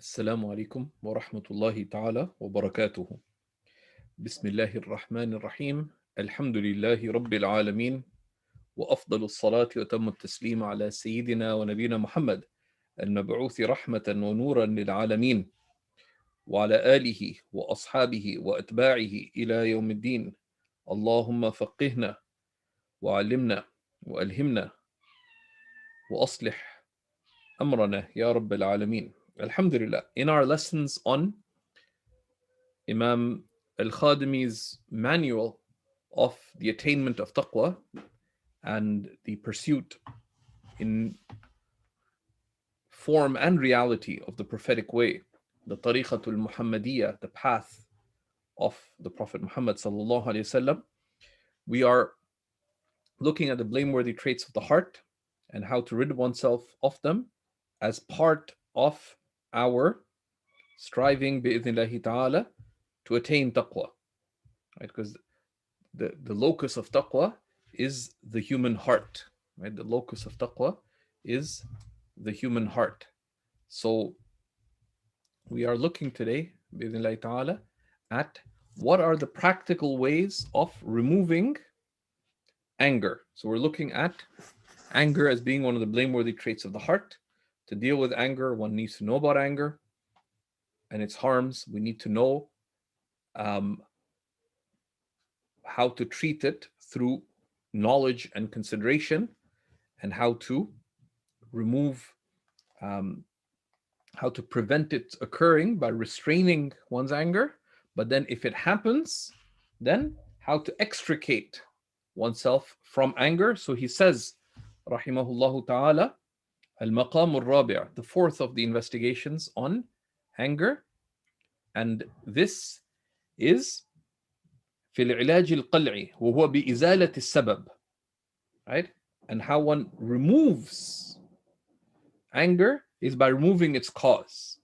السلام عليكم ورحمة الله تعالى وبركاته. بسم الله الرحمن الرحيم. الحمد لله رب العالمين، وأفضل الصلاة وتم التسليم على سيدنا ونبينا محمد المبعوث رحمة ونورا للعالمين، وعلى آله وأصحابه وأتباعه إلى يوم الدين. اللهم فقهنا وعلمنا وألهمنا وأصلح أمرنا يا رب العالمين. Alhamdulillah. In our lessons on Imam al-Khadimi's manual of the attainment of taqwa and the pursuit in form and reality of the prophetic way, the Tariqa al-Muhammadiyya, the path of the Prophet Muhammad sallallahu alaihi wasallam, we are looking at the blameworthy traits of the heart and how to rid oneself of them as part of our striving bi'idhnillahi ta'ala to attain taqwa, right? Because the locus of taqwa is the human heart, right? The locus of taqwa is the human heart. So we are looking today, bi'idhnillahi ta'ala, at what are the practical ways of removing anger. So we're looking at anger as being one of the blameworthy traits of the heart. To deal with anger, one needs to know about anger and its harms. We need to know how to treat it through knowledge and consideration, and how to remove, how to prevent it occurring by restraining one's anger. But then if it happens, then how to extricate oneself from anger. So he says, rahimahullah ta'ala, al-maqam al-rabi', the fourth of the investigations on anger. And this is في العلاج القلعي وهو بإزالة السبب, right? And how one removes anger is by removing its cause.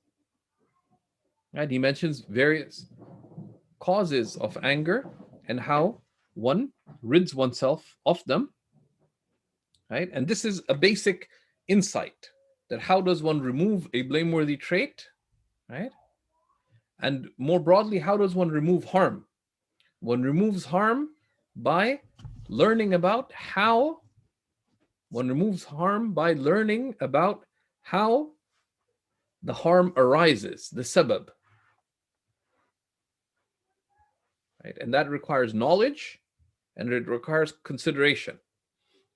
Right? He mentions various causes of anger and how one rids oneself of them, right? And this is a basic insight that how does one remove a blameworthy trait, right? And more broadly, how does one remove harm? One removes harm by learning about how the harm arises, the sabab. Right? And that requires knowledge and it requires consideration.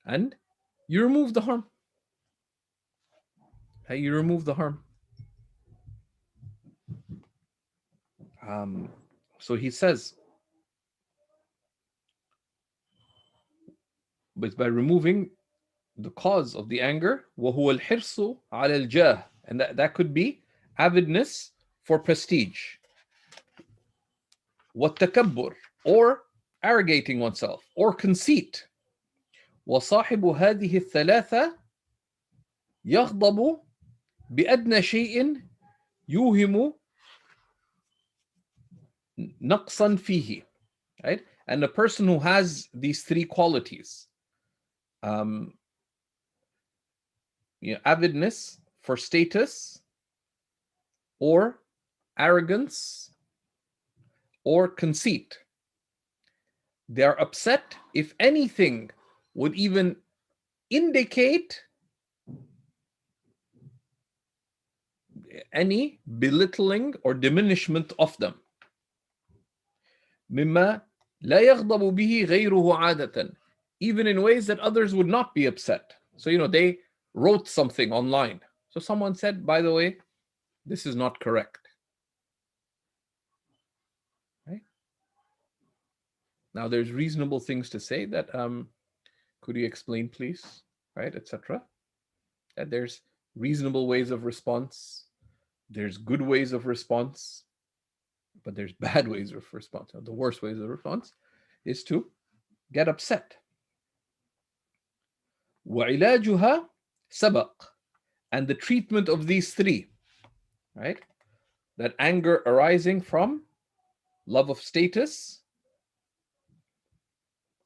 And you remove the harm. You remove the harm. So he says, but by removing the cause of the anger, وَهُوَ الْحِرْصُ عَلَى الْجَاهِ, and that could be avidness for prestige, وَالتَّكَبُّرْ, or arrogating oneself, or conceit. وَصَاحِبُ هَذِهِ الثَّلَاثَةِ يَغْضَبُ بِأَدْنَى شَيْءٍ يُوهِمُ نَقْصًا فِيهِ, right? And the person who has these three qualities, avidness for status, or arrogance, or conceit, they are upset if anything would even indicate any belittling or diminishment of them. مما لا يغضب به غيره عادة, even in ways that others would not be upset. So, they wrote something online. So someone said, by the way, this is not correct. Right? Now, there's reasonable things to say that, could you explain, please? Right, etc. That there's reasonable ways of response. There's good ways of response. But there's bad ways of response. The worst ways of response is to get upset. وَعِلَاجُهَا سَبَقْ, and the treatment of these three, right? That anger arising from love of status,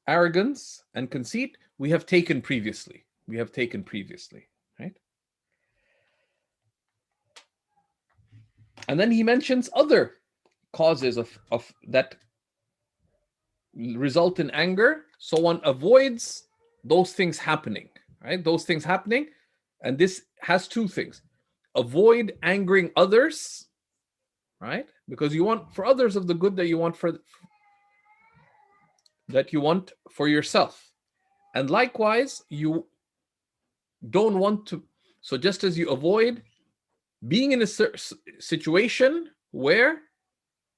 arrogance, and conceit, we have taken previously. Right? And then he mentions other causes of that result in anger, so one avoids those things happening, right? Those things happening, and this has two things: avoid angering others, right? Because you want for others of the good that you want for yourself, and likewise you don't want to. So just as you avoid being in a situation where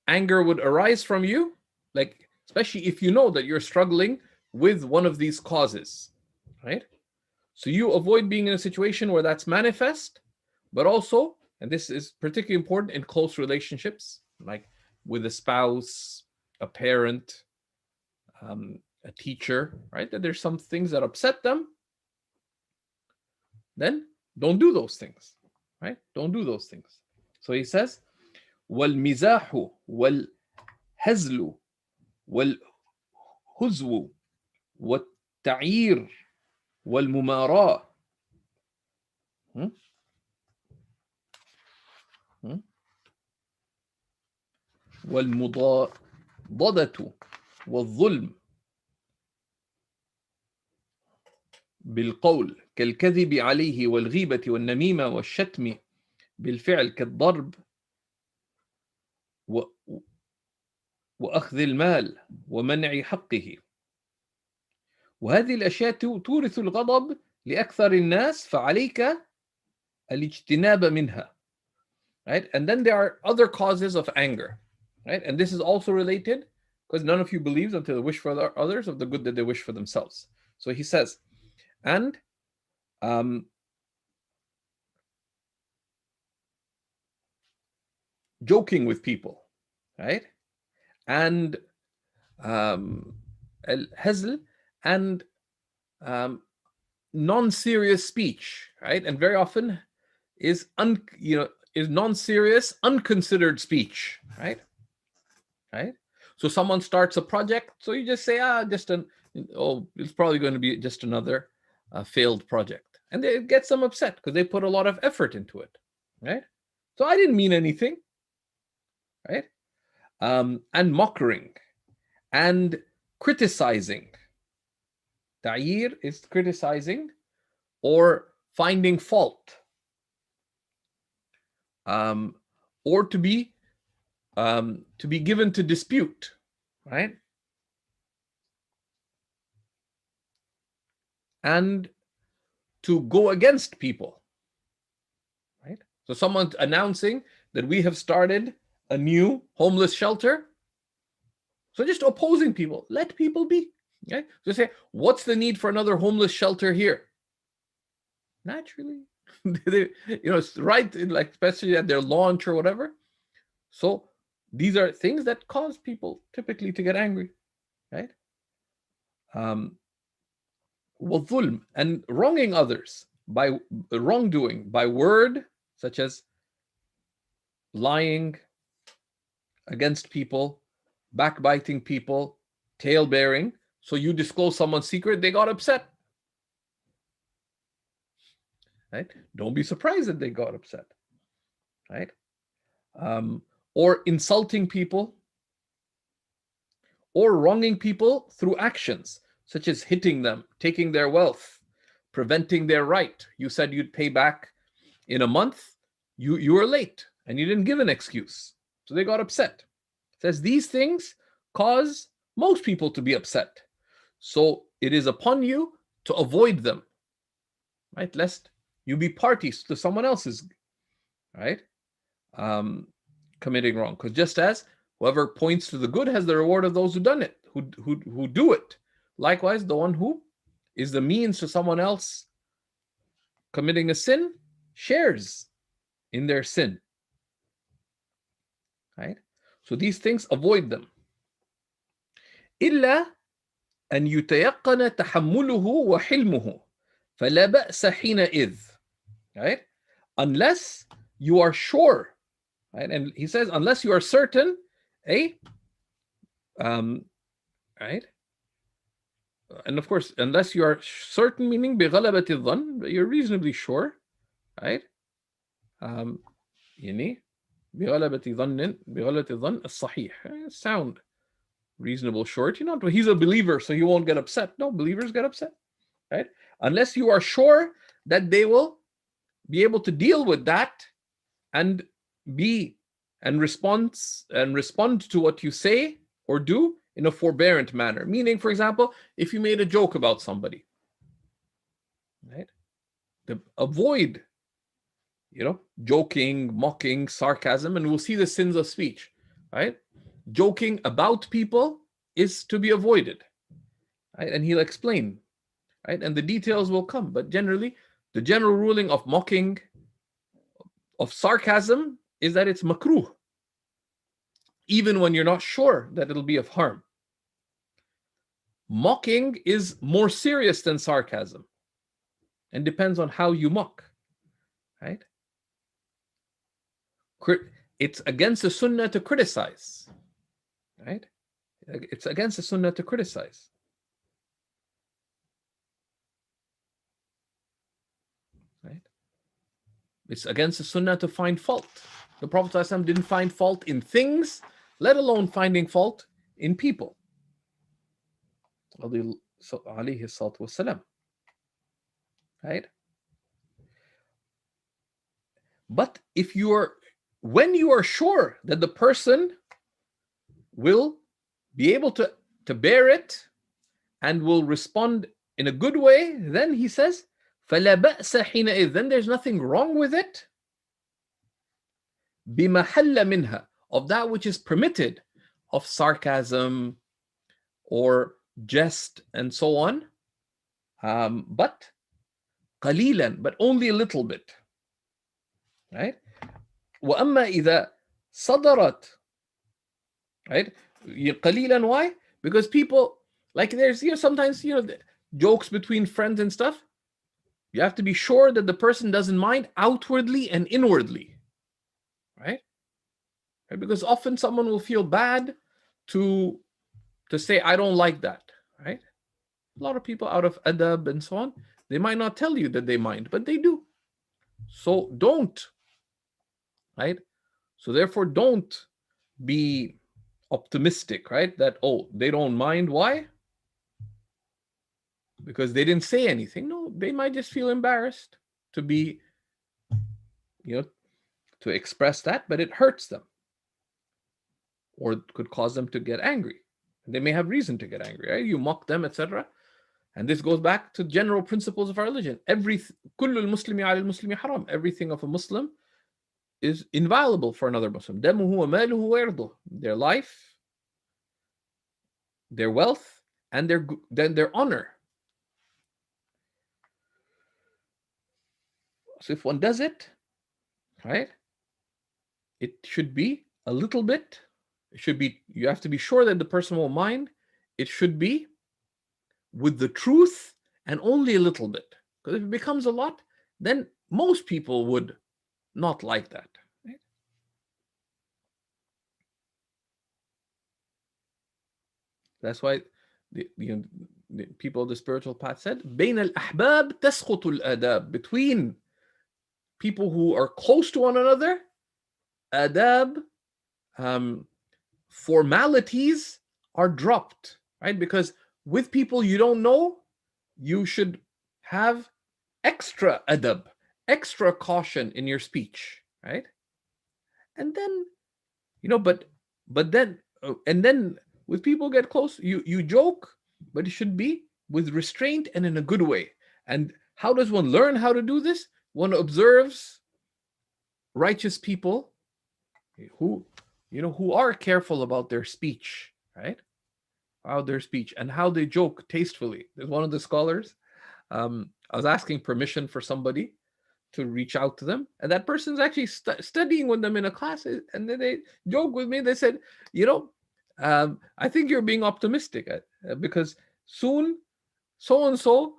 anger would arise from you, like especially if you know that you're struggling with one of these causes, right? So you avoid being in a situation where that's manifest, but also, and this is particularly important in close relationships, like with a spouse, a parent, a teacher, right? That there's some things that upset them, then don't do those things, right? Don't do those things. So he says, وَالْمِزَاحُ وَالْهَزْلُ وَالْهُزْوُ وَالتَّعِيرُ وَالْمُمَارَاةُ والمضادة والظلم بالقول كالكذب عليه والغيبة والنميمة والشتم بالفعل كالضرب وأخذ المال ومنع حقه. وهذه الأشياء تورث الغضب لأكثر الناس فعليك الاجتناب منها. Right? And then there are other causes of anger. Right? And this is also related because none of you believes until they wish for others of the good that they wish for themselves. So he says, and joking with people, right? And al-hazl, and non-serious speech, right? And very often is non-serious, unconsidered speech, right? Right? So someone starts a project, so you just say, it's probably going to be just another failed project. And it gets them upset because they put a lot of effort into it, right? So I didn't mean anything, right? And mockering and criticizing. Ta'ir is criticizing or finding fault, or to be given to dispute, right? And to go against people, right? So someone's announcing that we have started a new homeless shelter. So just opposing people, let people be. Okay? So say, what's the need for another homeless shelter here? Naturally, it's right, like especially at their launch or whatever. So these are things that cause people typically to get angry, right? وَالظُّلْمِ, and wronging others by wrongdoing, by word, such as lying against people, backbiting people, tale bearing. So you disclose someone's secret, they got upset. Right? Don't be surprised that they got upset. Right? Or insulting people, or wronging people through actions, such as hitting them, taking their wealth, preventing their right. You said you'd pay back in a month, you were late and you didn't give an excuse. So they got upset. It says these things cause most people to be upset. So it is upon you to avoid them, right? Lest you be parties to someone else's, right? Committing wrong. Because just as whoever points to the good has the reward of those who done it, who do it. Likewise, the one who is the means to someone else committing a sin shares in their sin. Right? So these things, avoid them. إلا أن يتيقن تحمله وحلمه فلا بأس حينئذ. Right? Unless you are sure, right? And he says, unless you are certain, right? And of course, unless you are certain, meaning بغلبة الظن, but you're reasonably sure, right? بغلبة ظن بغلبة الظن الصحيح. Sound reasonable surety. Not he's a believer, so he won't get upset. No, believers get upset, right? Unless you are sure that they will be able to deal with that and respond to what you say or do in a forbearant manner. Meaning, for example, if you made a joke about somebody, right? Avoid, joking, mocking, sarcasm, and we'll see the sins of speech, right? Joking about people is to be avoided, right? And he'll explain, right? And the details will come. But generally, the general ruling of mocking, of sarcasm, is that it's makruh, even when you're not sure that it'll be of harm. Mocking is more serious than sarcasm and depends on how you mock, right? It's against the sunnah to criticize, right? It's against the sunnah to criticize. Right? It's against the sunnah to find fault. The Prophet ﷺ didn't find fault in things, let alone finding fault in people. Alayhi salatu wasalam. Right? But when you are sure that the person will be able to bear it and will respond in a good way, then he says, فَلَا بَأْسَ حِينَئِذ, then there's nothing wrong with it. بِمَحَلَّ مِنْهَا, of that which is permitted, of sarcasm or jest and so on, but قَلِيلًا, but only a little bit. Right? وَأَمَّا إِذَا صَدَرَتْ, right? قَلِيلًا, why? Because people, like there's, sometimes, jokes between friends and stuff. You have to be sure that the person doesn't mind outwardly and inwardly, right? Because often someone will feel bad to say, I don't like that, right? A lot of people, out of adab and so on, they might not tell you that they mind, but they do. So don't, right? So therefore, don't be optimistic, right? That, they don't mind. Why? Because they didn't say anything. No, they might just feel embarrassed to be, to express that, but it hurts them or it could cause them to get angry. They may have reason to get angry, right? You mock them, etc. And this goes back to general principles of our religion. كُلُّ الْمُسْلِمِ عَلَى الْمُسْلِمِ حَرَامٌ. Everything of a Muslim is inviolable for another Muslim. دَمُهُ وَمَالُهُ وَيَرْضُهُ. Their life, their wealth, and their honor. So if one does it, right, it should be a little bit. You have to be sure that the person won't mind. It should be with the truth and only a little bit. Because if it becomes a lot, then most people would not like that. Right? That's why the people of the spiritual path said, بين الأحباب تسقط الآداب. Between people who are close to one another, adab, formalities are dropped, right? Because with people you don't know, you should have extra adab, extra caution in your speech, right? And then, but then with people get close, you joke, but it should be with restraint and in a good way. And how does one learn how to do this? One observes righteous people who are careful about their speech, right? About their speech and how they joke tastefully. There's one of the scholars, I was asking permission for somebody to reach out to them, and that person's actually studying with them in a class, and then they joke with me. They said, I think you're being optimistic because soon so-and-so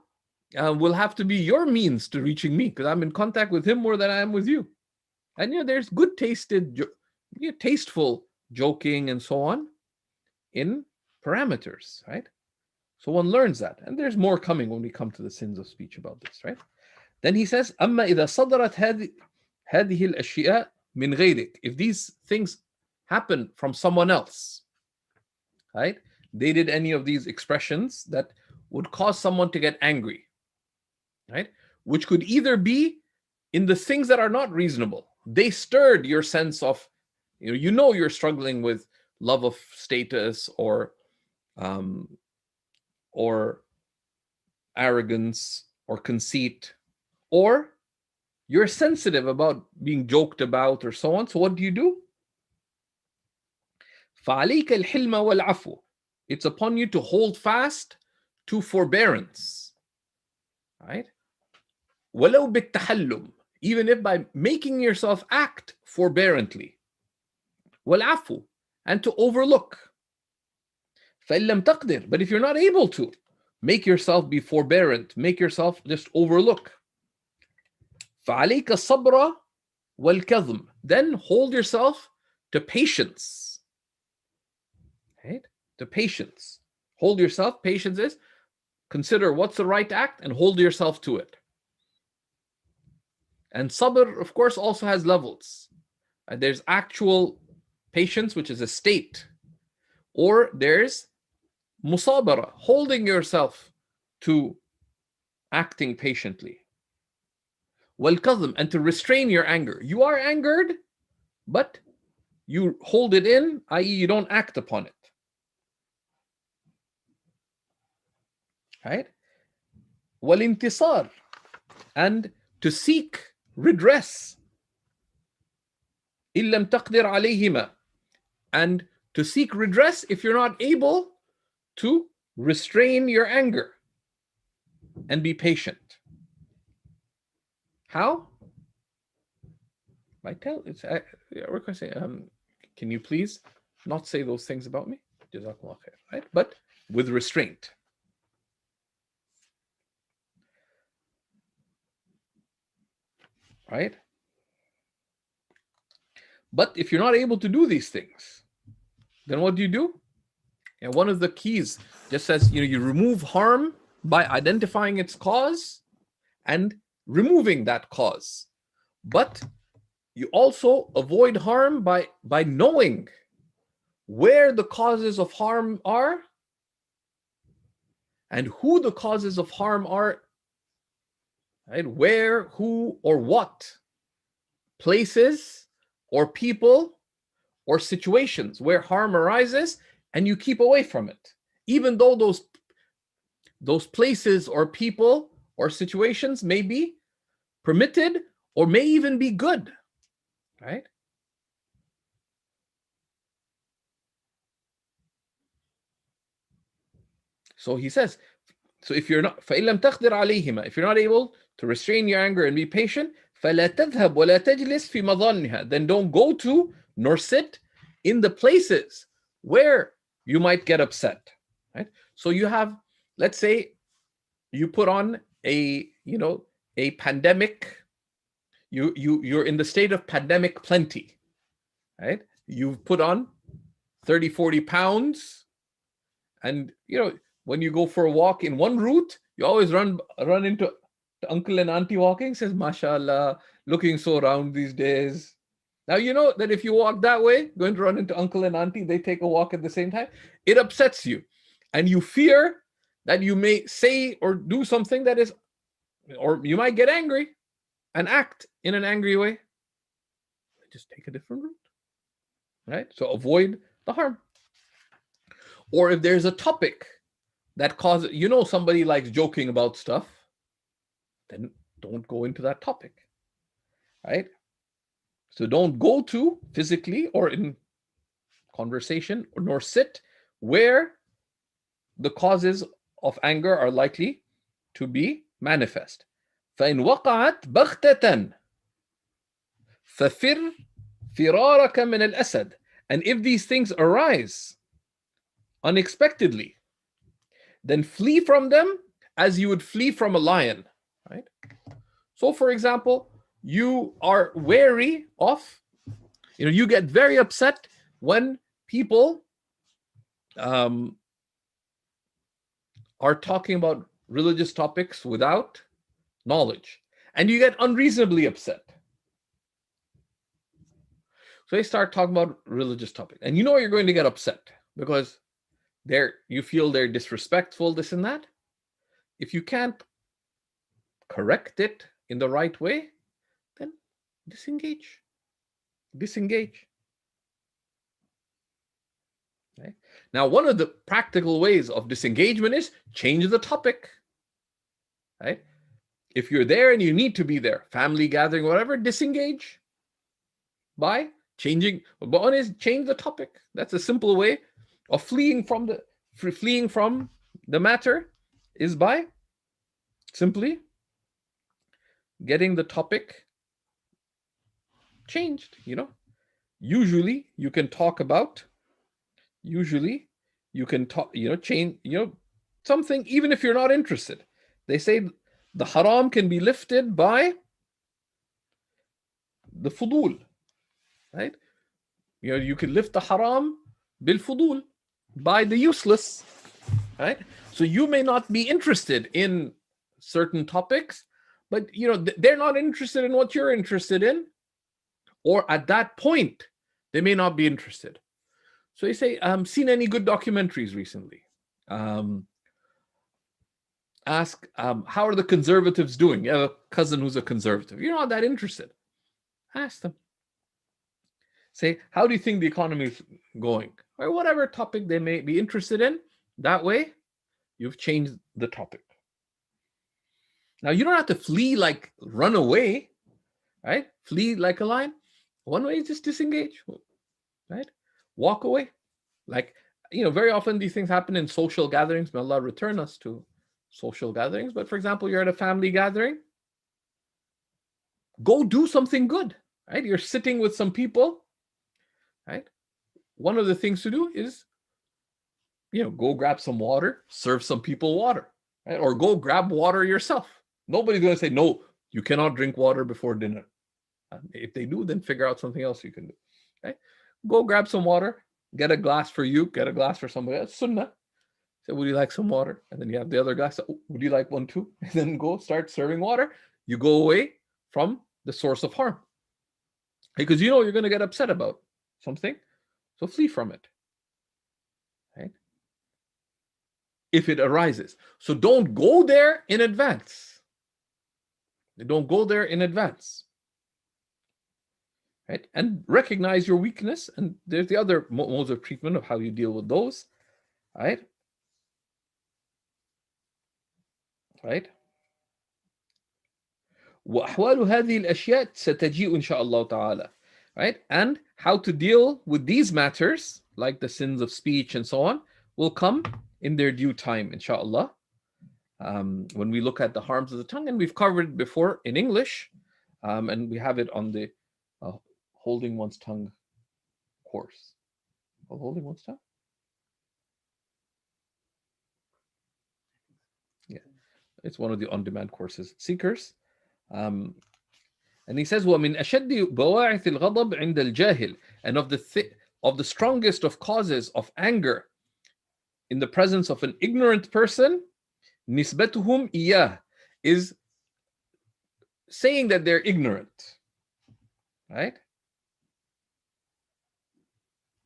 will have to be your means to reaching me because I'm in contact with him more than I am with you. And there's good tasteful joking and so on in parameters, right? So one learns that, and there's more coming when we come to the sins of speech about this, right? Then he says, أما إذا صدرت هذه الأشياء min ghayrik. If these things happen from someone else, right? They did any of these expressions that would cause someone to get angry, right? Which could either be in the things that are not reasonable. They stirred your sense of, you know you're struggling with love of status um, or arrogance or conceit, or you're sensitive about being joked about or so on. So what do? فَعَلَيْكَ الْحِلْمَ وَالْعَفْوَ. It's upon you to hold fast to forbearance, right? وَلَوْ بِالتَّحَلُّمْ, even if by making yourself act forbearantly. وَالْعَفْوَ, and to overlook. فَإِن لَمْ تَقْدِرْ, but if you're not able to, make yourself be forbearant, make yourself just overlook. فَعَلَيْكَ الصَّبْرَ وَالْكَظْمِ, then hold yourself to patience. Right? To patience. Hold yourself. Patience is consider what's the right act and hold yourself to it. And sabr, of course, also has levels. There's actual patience, which is a state, or there's musabara, holding yourself to acting patiently. Wal-kadhim, and to restrain your anger. You are angered, but you hold it in, i.e., you don't act upon it. Right? Wal-intisar, and to seek redress. إِن لَمْ تَقْدِرْ عَلَيْهِمَا, and to seek redress if you're not able to restrain your anger and be patient. How? By requesting, can you please not say those things about me? Jazakumullah khair, right? But with restraint. Right? But if you're not able to do these things, then what do? And one of the keys just says, you remove harm by identifying its cause and removing that cause. But you also avoid harm by knowing where the causes of harm are and who the causes of harm are, right? Where, who, or what places or people or situations where harm arises, and you keep away from it, even though those places or people or situations may be permitted or may even be good, right? So he says, so if you're not, فَإِن لَمْ تَقْدِرْ عَلَيْهِمَا, if you're not able to restrain your anger and be patient, فَلَا تَذْهَبْ وَلَا تَجْلِسْ فِي مَظَانِّهَا, then don't go to nor sit in the places where you might get upset, right? So you have, let's say, you put on a pandemic, you're in the state of pandemic plenty, right? You've put on 30, 40 pounds, and when you go for a walk in one route, you always run into the uncle and auntie walking, says, MashaAllah, looking so round these days. Now, you know that if you walk that way, going to run into uncle and auntie, they take a walk at the same time, it upsets you. And you fear that you may say or do something that is, or you might get angry and act in an angry way. Just take a different route, right? So avoid the harm. Or if there's a topic that causes, somebody likes joking about stuff, then don't go into that topic, right? So don't go to physically or in conversation, nor sit where the causes of anger are likely to be manifest. فَإِنْ وَقَعَتْ بَغْتَةً فَفِرْ فِرَارَكَ مِنَ الْأَسَدِ, and if these things arise unexpectedly, then flee from them as you would flee from a lion, right? So, for example, you are wary of, you get very upset when people are talking about religious topics without knowledge, and you get unreasonably upset. So they start talking about religious topics. And you know you're going to get upset because you feel they're disrespectful, this and that. If you can't correct it in the right way, then disengage. Disengage. Okay? Now, one of the practical ways of disengagement is change the topic. Right? If you're there and you need to be there, family gathering, whatever, disengage by changing. But one is change the topic. That's a simple way of fleeing from the matter, is by simply getting the topic changed. Usually you can talk about. Usually you can talk. Change. Something even if you're not interested. They say the haram can be lifted by the fudul, right? You can lift the haram bil fudul, by the useless, right? So you may not be interested in certain topics, but they're not interested in what you're interested in, or at that point they may not be interested. So you say, seen any good documentaries recently? Ask, how are the conservatives doing? You have a cousin who's a conservative. You're not that interested. Ask them. Say, how do you think the economy is going? Or whatever topic they may be interested in. That way, you've changed the topic. Now, you don't have to flee, like run away, right? Flee like a lion. One way is just disengage, right? Walk away. Like, very often these things happen in social gatherings. May Allah return us to social gatherings. But for example, you're at a family gathering. Go do something good, right? You're sitting with some people, right? One of the things to do is, go grab some water, serve some people water, right? Or go grab water yourself. Nobody's going to say, no, you cannot drink water before dinner. If they do, then figure out something else you can do, right? Go grab some water, get a glass for you, get a glass for somebody else. Sunnah. Say, would you like some water? And then you have the other guy say, oh, would you like one too? And then go start serving water. You go away from the source of harm. Because you're going to get upset about something. So flee from it. Right? If it arises. So don't go there in advance. Don't go there in advance. Right? And recognize your weakness. And there's the other modes of treatment of how you deal with those. Right? Right? وأحوال هذه الأشياء ستجيء إن شاء الله تعالى. Right? And how to deal with these matters, like the sins of speech and so on, will come in their due time, inshallah. When we look at the harms of the tongue, and we've covered it before in English, and we have it on the Holding One's Tongue course. Holding One's Tongue? Yeah, it's one of the on-demand courses. Seekers. And he says, وَمِنْ أَشَدِّ بَوَاعِثِ الْغَضَبِ عِنْدَ الْجَاهِلِ, and of the strongest of causes of anger in the presence of an ignorant person, نِسْبَتُهُمْ إِيَّهِ, is saying that they're ignorant. Right?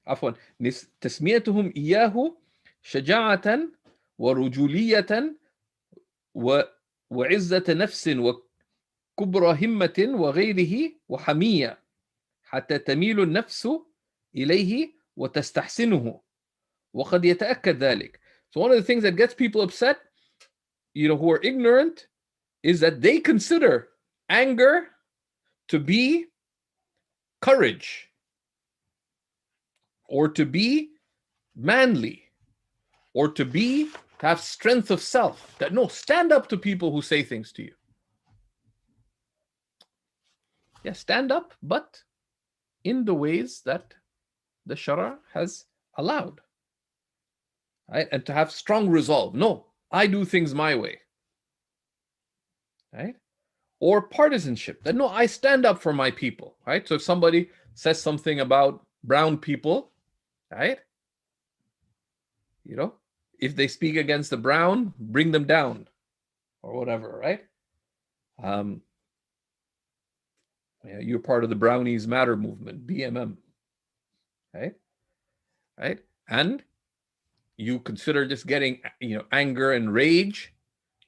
عفوا تسميتهم إياه شجاعة ورجولية وعزة نفس وكبر همة وغيره وحمية حتى تميل النفس إليه وتستحسنه وقد يتأكد ذلك. So one of the things that gets people upset, who are ignorant, is that they consider anger to be courage, or to be manly, or to have strength of self. That no, stand up to people who say things to you. Yeah, stand up, but in the ways that the Shara has allowed. Right? And to have strong resolve. No, I do things my way. Right? Or partisanship. That no, I stand up for my people. Right? So if somebody says something about brown people, right? If they speak against the brown, bring them down, or whatever, right? You're part of the Brownies Matter movement, BMM, right? Right? And you consider just getting, anger and rage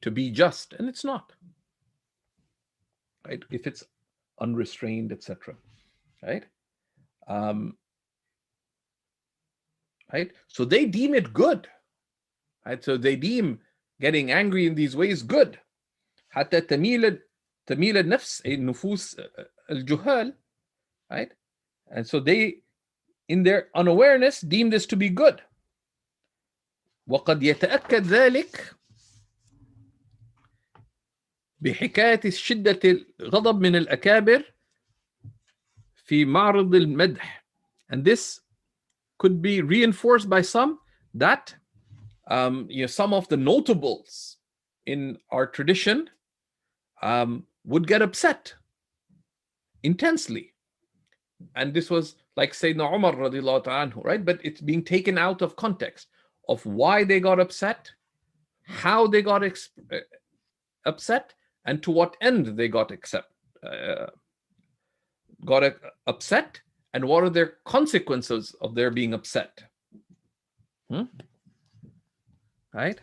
to be just, and it's not, right? If it's unrestrained, etc., right? Um, right? So they deem it good, right? So they deem getting angry in these ways good. حتى تميل النفس النفوس الجهال, right? And so they, in their unawareness, deem this to be good. وقد يتأكد ذلك بحكاية شدة الغضب من الأكابر في معرض المدح. And this could be reinforced by some that some of the notables in our tradition would get upset intensely. And this was like Sayyidina Umar radiallahu anhu, right? But it's being taken out of context of why they got upset, how they got upset, and to what end they got upset, and what are their consequences of their being upset. Right?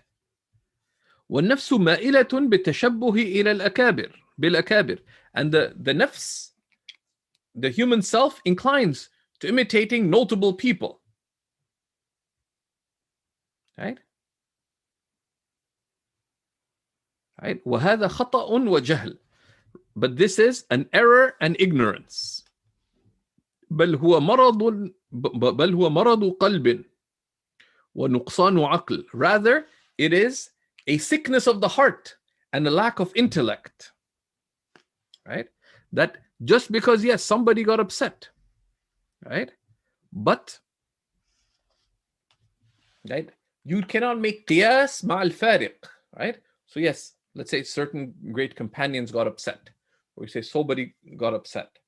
والنفس مائلة بالتشبه إلى الأكابر بالأكابر. And the nafs, the human self, inclines to imitating notable people. Right? Right? وهذا خطأ وجهل. But this is an error and ignorance. بل هو مرض قلب ونقصان عقل. Rather, it is a sickness of the heart and a lack of intellect. Right? That just because, yes, somebody got upset, right? But, right, you cannot make qiyas ma'al fariq, right? So yes, let's say certain great companions got upset, or we say somebody got upset,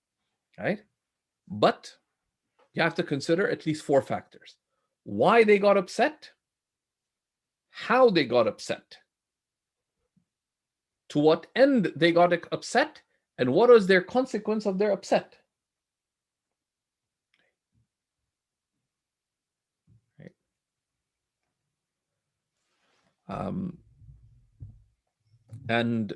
right? But you have to consider at least 4 factors: why they got upset, how they got upset, to what end they got upset, and what was their consequence of their upset. Right? And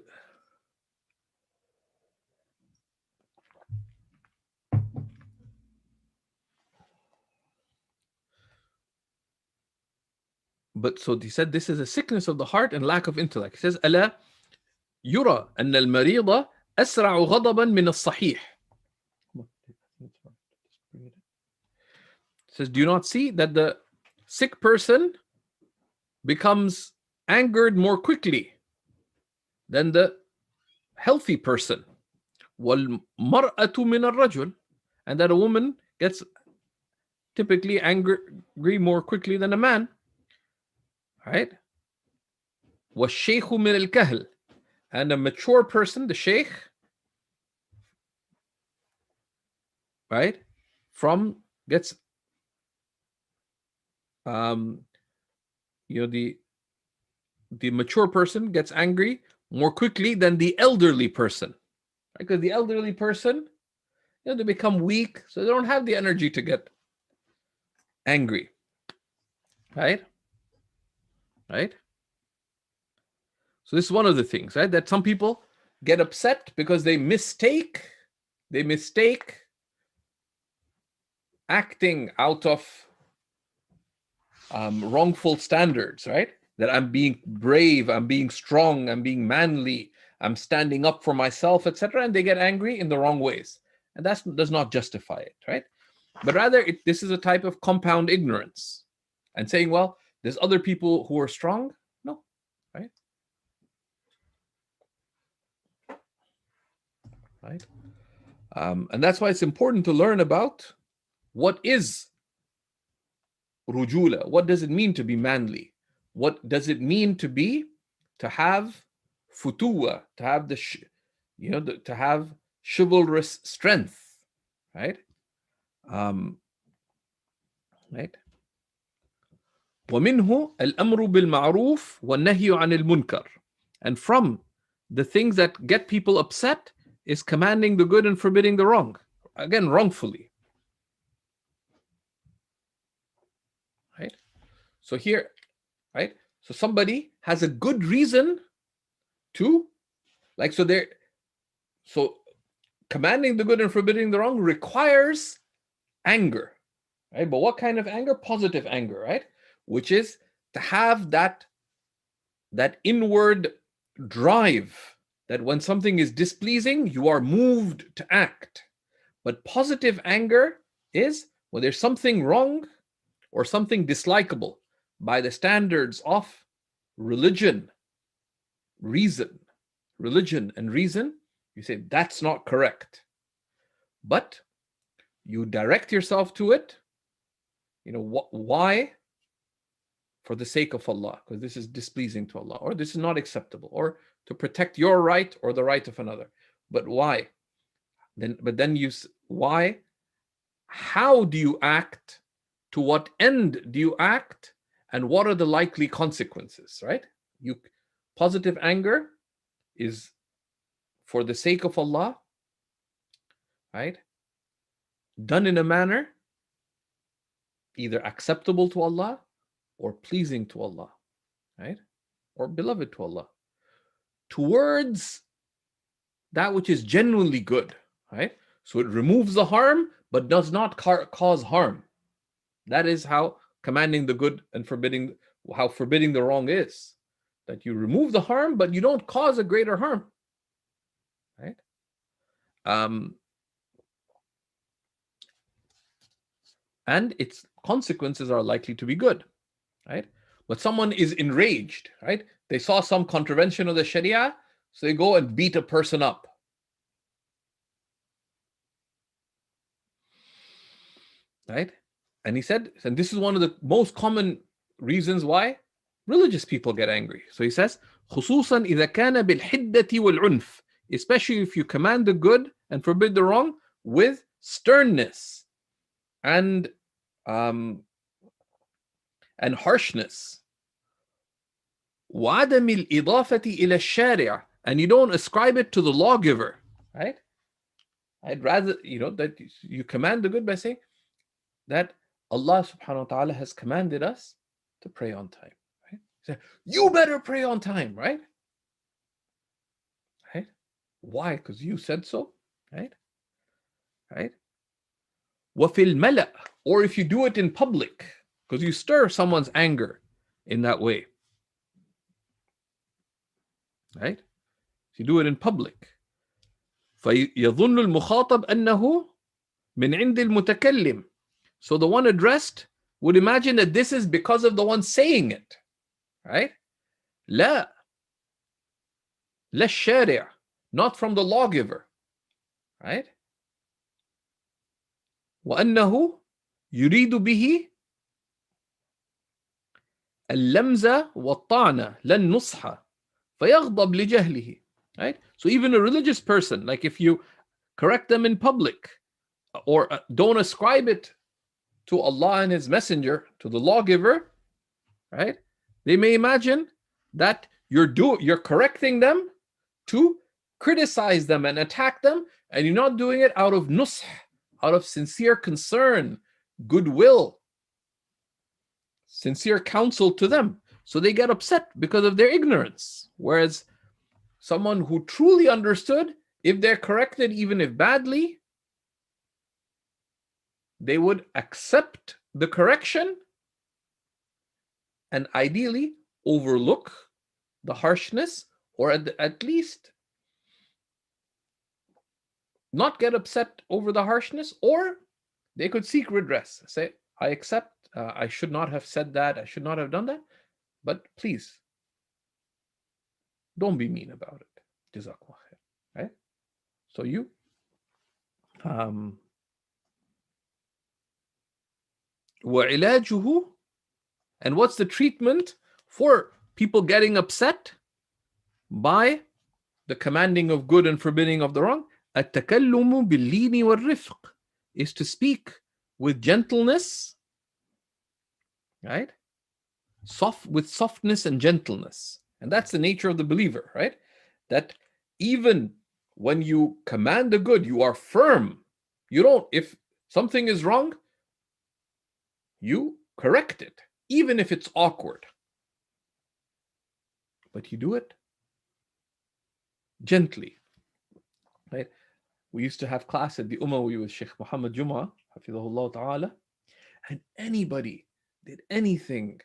but so he said this is a sickness of the heart and lack of intellect. He says, ألا يرى أن المريض أسرع غضبا من الصحيح. It says, do you not see that the sick person becomes angered more quickly than the healthy person? وَالْمَرْأَةُ مِنَ الرَّجُلِ. And that a woman gets typically angry more quickly than a man. Right? وَالشَّيْخُ مِنَ الْكَهْلِ. And a mature person, the shaykh, right, gets the mature person gets angry more quickly than the elderly person, right? Because the elderly person, they become weak, so they don't have the energy to get angry, right? So this is one of the things, right, that some people get upset because they mistake acting out of wrongful standards, right? That I'm being brave, I'm being strong, I'm being manly, I'm standing up for myself, etc. And they get angry in the wrong ways. And that does not justify it, right? But rather, this is a type of compound ignorance. And saying, well, there's other people who are strong. No, right? Right? And that's why it's important to learn about what is rujula. What does it mean to be manly? What does it mean to have futuwa, to have to have chivalrous strength, right? Right. ومنه الأمر بالمعروف والنهي عن المنكر. And from the things that get people upset is commanding the good and forbidding the wrong. Again, wrongfully. So here, right? So somebody has a good reason to, like, so commanding the good and forbidding the wrong requires anger, right? But what kind of anger? Positive anger, right? Which is to have that inward drive that when something is displeasing, you are moved to act. But positive anger is when there's something wrong or something dislikable by the standards of religion, religion and reason, you say that's not correct. But you direct yourself to it. Why? For the sake of Allah, because this is displeasing to Allah, or this is not acceptable, or to protect your right or the right of another. But why? Why? How do you act? To what end do you act? And what are the likely consequences, right? Positive anger is for the sake of Allah, right? Done in a manner either acceptable to Allah or pleasing to Allah, right? Or beloved to Allah. Towards that which is genuinely good, right? So it removes the harm, but does not cause harm. That is how commanding the good and forbidding the wrong is. That you remove the harm, but you don't cause a greater harm, right? And its consequences are likely to be good, right? But someone is enraged, right? They saw some contravention of the Sharia, so they go and beat a person up. Right? And he said, and this is one of the most common reasons why religious people get angry. So he says, خصوصا إذا كان بالحدة والعنف, especially if you command the good and forbid the wrong with sternness and harshness. وعدم الإضافة إلى الشارع, and you don't ascribe it to the lawgiver, right? I'd rather, that you command the good by saying that Allah subhanahu wa ta'ala has commanded us to pray on time, right? So you better pray on time, right? Right? Why? Because you said so, right? Right? وَفِي الْمَلَأ, or if you do it in public, because you stir someone's anger in that way. Right? If you do it in public. فَيَظُنُّ الْمُخَاطَبْ أَنَّهُ مِنْ عِنْدِ الْمُتَكَلِّمِ. So the one addressed would imagine that this is because of the one saying it. Right? لا الشارع, not from the lawgiver. Right? وأنه يريد به اللمز والطعن لا النصح فيغضب لجهله. Right? So even a religious person, like if you correct them in public or don't ascribe it to Allah and His Messenger, to the lawgiver, right? They may imagine that you're correcting them to criticize them and attack them, and you're not doing it out of nusх, out of sincere concern, goodwill, sincere counsel to them. So they get upset because of their ignorance. Whereas someone who truly understood, if they're corrected, even if badly, they would accept the correction and ideally overlook the harshness, or at least not get upset over the harshness, or they could seek redress. Say, I accept, I should not have said that, I should not have done that, but please, don't be mean about it. Jazakallah khair. Right? So you وعلاجه, and what's the treatment for people getting upset by the commanding of good and forbidding of the wrong? التكلم باللين والرفق, is to speak with gentleness, right? With softness and gentleness. And that's the nature of the believer, right? That even when you command the good, you are firm. You don't, if something is wrong, you correct it. even if it's awkward. But you do it gently, right? We used to have class at the Umawi with Shaykh Muhammad Jum'a, hafidhahullah ta'ala, and anybody did anything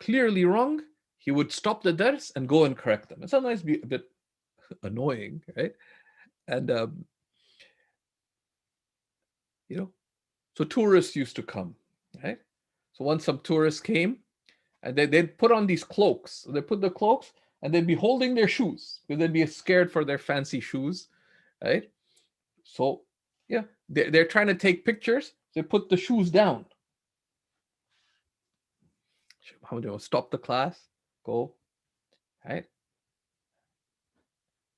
clearly wrong, he would stop the dars and go and correct them. And sometimes be a bit annoying, right? And so tourists used to come, right? So once some tourists came, and they'd put on these cloaks. So they put the cloaks, and they'd be holding their shoes because they'd be scared for their fancy shoes, right? So yeah, they're trying to take pictures. They put the shoes down. Shaykh Muhammad will stop the class, go, right?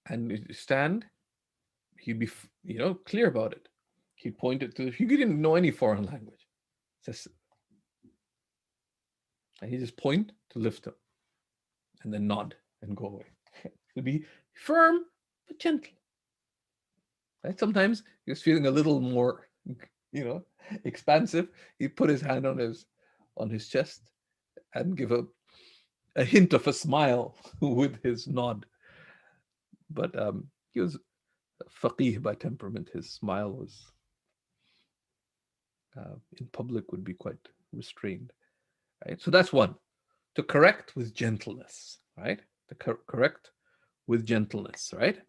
And you stand. He'd be, clear about it. He pointed to. He didn't know any foreign language. And he just point to lift him, and then nod and go away. To be firm but gentle. Right? Sometimes he was feeling a little more, expansive. He put his hand on his chest and give a hint of a smile with his nod. But he was faqih by temperament. His smile was in public would be quite restrained. Right? So that's one. To correct with gentleness, right? To correct with gentleness, right?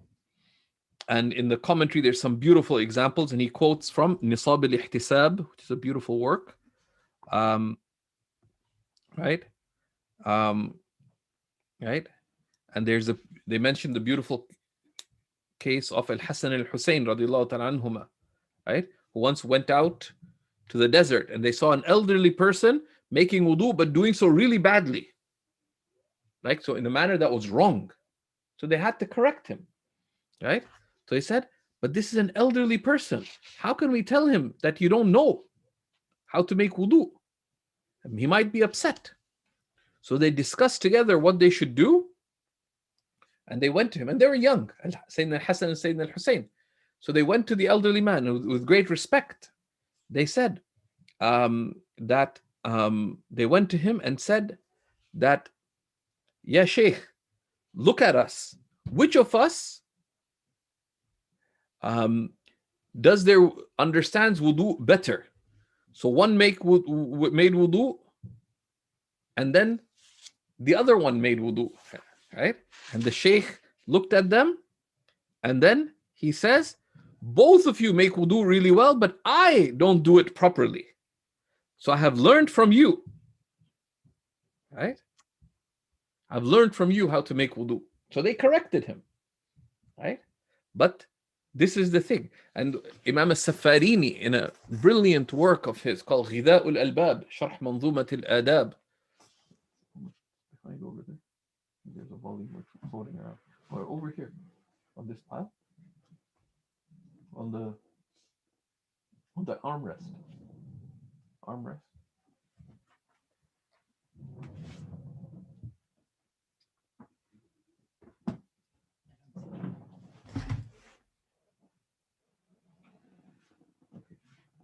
And in the commentary, there's some beautiful examples, and he quotes from Nisab al-Ihtisab, which is a beautiful work, right? Right? And they mentioned the beautiful case of Al-Hasan al-Hussein, radiallahu ta'ala anhuma, right? Who once went out to the desert, and they saw an elderly person making wudu, but doing so really badly. Like, so in a manner that was wrong. So they had to correct him, right? So he said, but this is an elderly person. How can we tell him that you don't know how to make wudu? He might be upset. So they discussed together what they should do. And they went to him, and they were young, Sayyidina al-Hasan and Sayyidina al-Hussein. So they went to the elderly man with great respect. They said that they went to him and said that, Ya Shaykh, look at us. Which of us understands wudu better? So one made wudu, and then the other one made wudu, right? And the Shaykh looked at them, and then he says, both of you make wudu really well, but I don't do it properly. So I have learned from you, right? I've learned from you how to make wudu. So they corrected him, right? But this is the thing. And Imam al-Safarini, in a brilliant work of his called Ghidha'u al-Albab, Sharh Manzumat al-Adab. If I go over there, there's a volume floating around. Or over here, on this pile, on the armrest.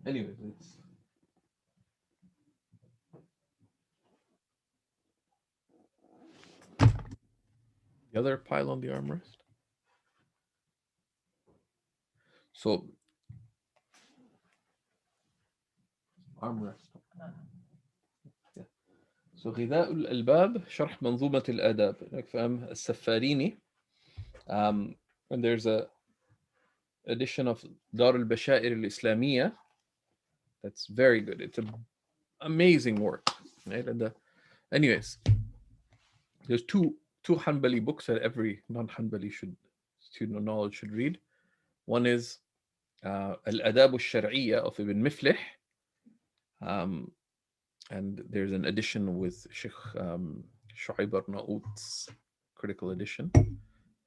Anyways, it's the other pile on the armrest. So armrest. Yeah. So غذاء الألباب شرح منظومة الآداب. Like from السفاريني. And there's a edition of Dar al-Bashair al-Islamiyya that's very good. It's an amazing work, right? And anyways, there's two Hanbali books that every non-Hanbali student of knowledge should read. One is Al-Adab al-Shar'iyya of Ibn Miflih, and there's an edition with Sheikh Shu'aib Arnaout's critical edition, and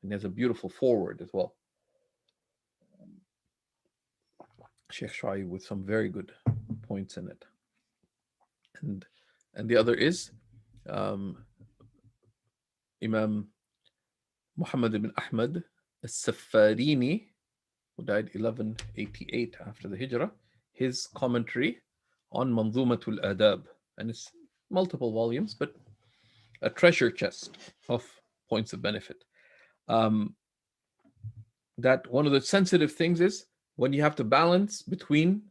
there's a beautiful foreword as well. Sheikh Shu'aib with some very good points in it. And the other is Imam Muhammad ibn Ahmad al-Safarini, who died 1188 after the Hijrah, his commentary on Manzumatul Adab. And it's multiple volumes, but a treasure chest of points of benefit. That one of the sensitive things is when you have to balance between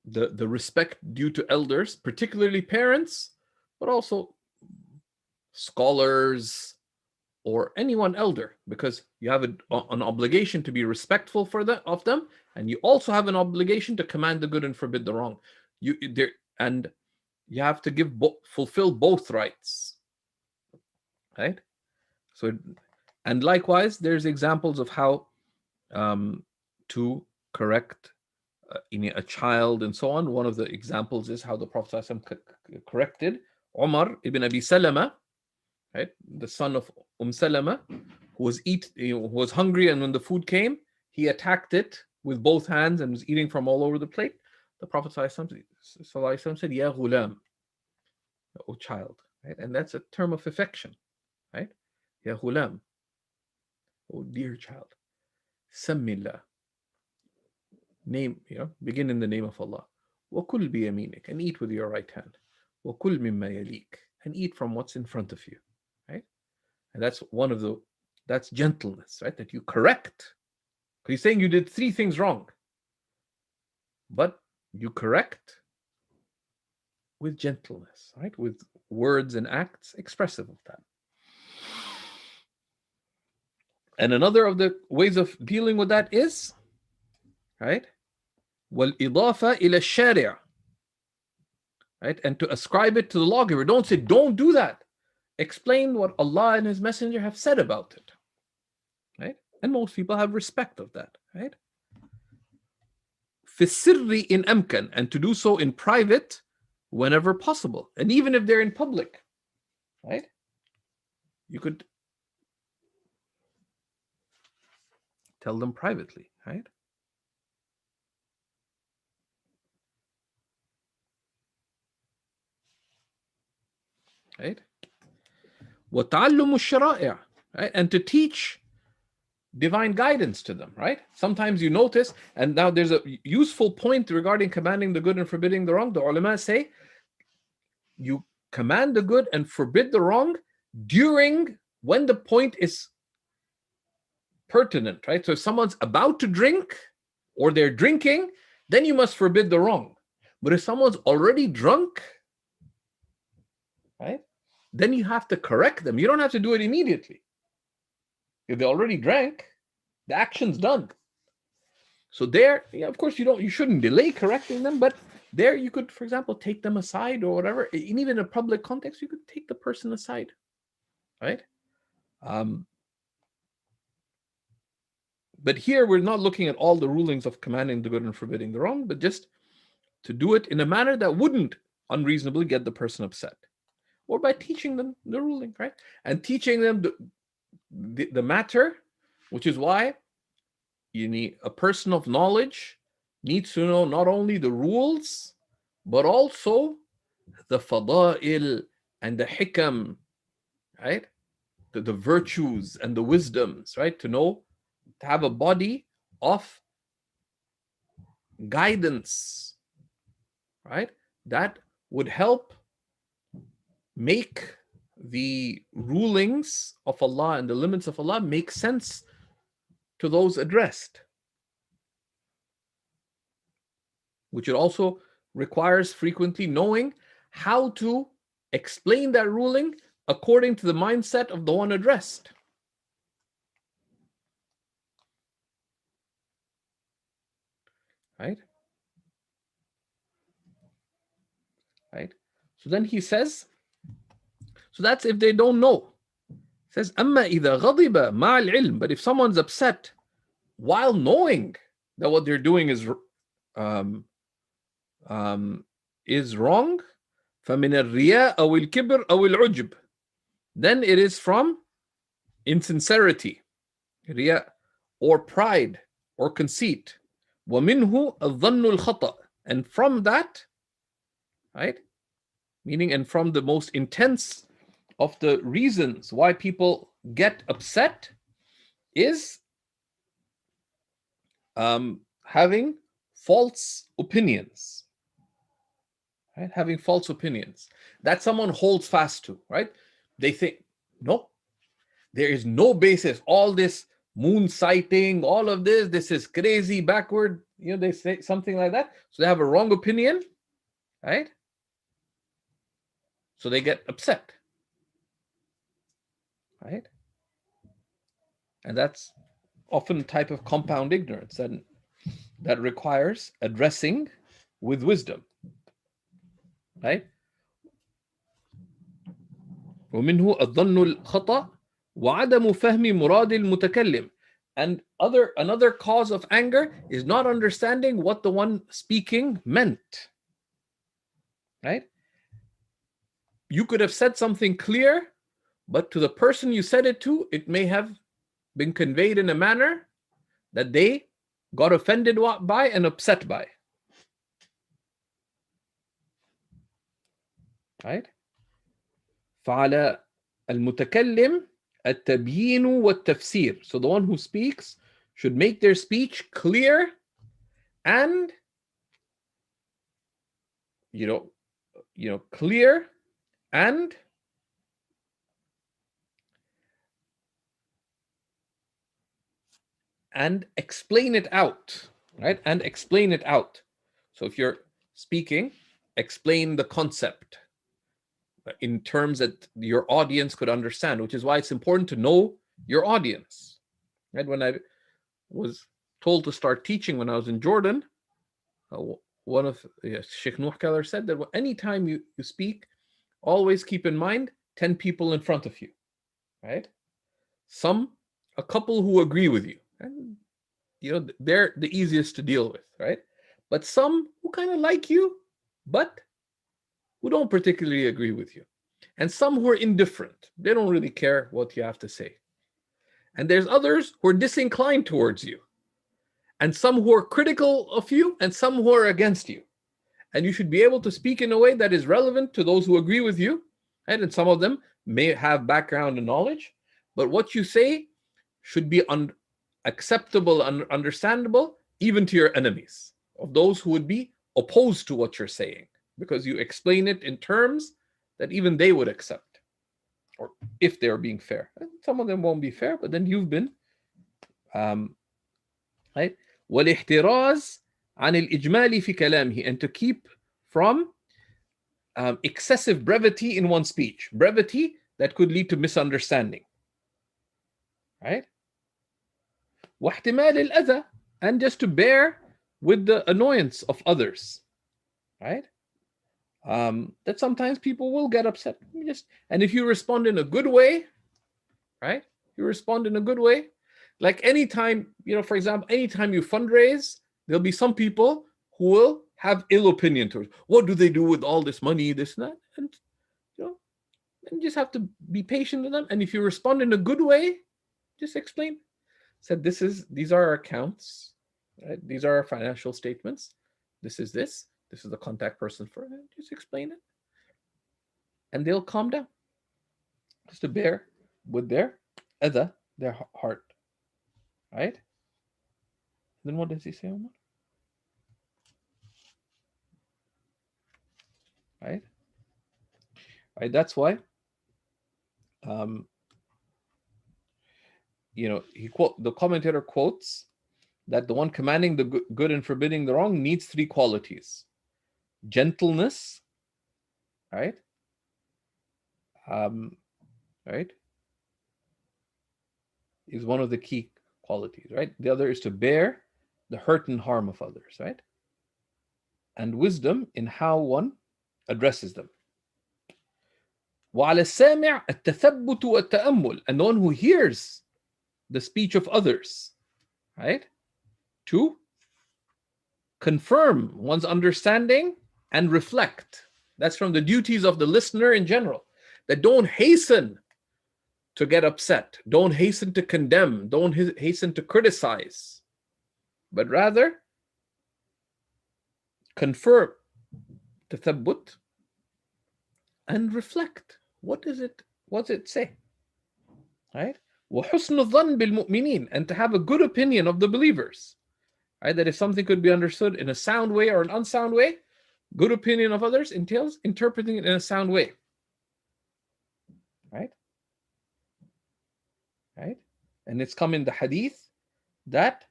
the respect due to elders, particularly parents, but also scholars or anyone elder, because you have an obligation to be respectful of them, and you also have an obligation to command the good and forbid the wrong. You have to fulfill both rights, right? So, and likewise, there's examples of how to correct a child and so on. One of the examples is how the Prophet ﷺ corrected Umar ibn Abi Salama, right, the son of Salama, who was hungry, and when the food came, he attacked it with both hands and was eating from all over the plate. The Prophet ﷺ said, "Ya ghulam," "O child," right, and that's a term of affection, right? "Ya ghulam," "O dear child," "Sammillah," name, begin in the name of Allah. وَكُلْ بِيَمِينِكَ, and eat with your right hand. وَكُلْ مِمَّا يَلِيكَ, and eat from what's in front of you, right? And that's gentleness, right? That you correct. He's saying you did 3 things wrong, but you correct with gentleness, right? With words and acts expressive of that. And another of the ways of dealing with that is, right, وَالْإِضَافَةِ إِلَى الشَّارِعِ, right? And to ascribe it to the lawgiver. Don't say, don't do that. Explain what Allah and His Messenger have said about it, right? And most people have respect of that, right? فِي السِّرِّ إِنْ أَمْكَنَ, and to do so in private whenever possible. And even if they're in public, right? You could tell them privately, right? Right? وَتَعَلُّمُ الشَّرَائِعِ, right? And to teach divine guidance to them, right? Sometimes you notice, and now there's a useful point regarding commanding the good and forbidding the wrong. The ulama say, you command the good and forbid the wrong when the point is pertinent, right? So if someone's about to drink or they're drinking, then you must forbid the wrong. But if someone's already drunk, right, then you have to correct them. You don't have to do it immediately. If they already drank, the action's done. So there, of course, you shouldn't delay correcting them, but there you could, for example, take them aside or whatever. And even in a public context, you could take the person aside, right? But here we're not looking at all the rulings of commanding the good and forbidding the wrong, but just to do it in a manner that wouldn't unreasonably get the person upset, or by teaching them the ruling, right? And teaching them the matter, which is why you need a person of knowledge needs to know not only the rules, but also the fada'il and the hikam, right? The virtues and the wisdoms, right? To have a body of guidance, right? That would help make the rulings of Allah and the limits of Allah make sense to those addressed, which it also requires frequently knowing how to explain that ruling according to the mindset of the one addressed. Right? Right? So then he says, so that's if they don't know. He says, أَمَّا إِذَا غَضِبَ مَعَ الْعِلْمِ, but if someone's upset while knowing that what they're doing is wrong, فَمِنَ الرِّيَاءِ أَوِ الْكِبْرِ أَوِ الْعُجْبِ, then it is from insincerity, riya, or pride, or conceit. وَمِنْهُ الظَّنُّ الْخَطَأِ, and from that, right, meaning, and from the most intense of the reasons why people get upset is having false opinions, right? Having false opinions that someone holds fast to, right? They think, no, there is no basis. All this moon sighting, all of this is crazy, backward. They say something like that. So they have a wrong opinion, right? So they get upset, right? And that's often a type of compound ignorance that requires addressing with wisdom, right? ومنه الظن الخطأ وعدم فهم مراد المتكلم. And another cause of anger is not understanding what the one speaking meant, right? You could have said something clear, but to the person you said it to, it may have been conveyed in a manner that they got offended by and upset by, right? فعلى المتكلم التبيين والتفسير. So the one who speaks should make their speech clear and clear and explain it out, right? And explain it out. So if you're speaking, explain the concept in terms that your audience could understand, which is why it's important to know your audience, right? When I was told to start teaching when I was in Jordan, one of Shaykh Nuh Keller said that anytime you speak, always keep in mind 10 people in front of you, right? A couple who agree with you, and they're the easiest to deal with, right? But some who kind of like you, but who don't particularly agree with you. And some who are indifferent. They don't really care what you have to say. And there's others who are disinclined towards you. And some who are critical of you, and some who are against you. And you should be able to speak in a way that is relevant to those who agree with you. Right? And some of them may have background and knowledge. But what you say should be acceptable and understandable even to your enemies, of those who would be opposed to what you're saying, because you explain it in terms that even they would accept, or if they're being fair. And some of them won't be fair, but then you've been right. والاحتراز عن الإجمال في كلامه, and to keep from excessive brevity in one's speech, brevity that could lead to misunderstanding, right? واحتمال الأذى, and just to bear with the annoyance of others, right? That sometimes people will get upset. And if you respond in a good way, right? You respond in a good way. Like anytime, for example, anytime you fundraise, there'll be some people who will have ill opinion towards, what do they do with all this money, this and that? And you just have to be patient with them. And if you respond in a good way, just explain. Said these are our accounts, right? These are our financial statements. This is the contact person for it. Just explain it. And they'll calm down. Just to bear with their adha, their heart. Right? Then what does he say, Omar? Right? Right? That's why the commentator quotes that the one commanding the good and forbidding the wrong needs 3 qualities. Gentleness, right? Right? Is one of the key qualities, right? The other is to bear the hurt and harm of others, right? And wisdom in how one addresses them. وعلى السامع التثبت والتأمل, and the one who hears the speech of others, right? To confirm one's understanding and reflect. That's from the duties of the listener in general, that don't hasten to get upset, don't hasten to condemn, don't hasten to criticize, but rather confirm, tathabbut, and reflect. What's it say? Right? وَحُسْنُ الظَّنِّ بِالْمُؤْمِنِينَ, and to have a good opinion of the believers. Right? That if something could be understood in a sound way or an unsound way, Good opinion of others entails interpreting it in a sound way. Right? Right? And it's come in the hadith that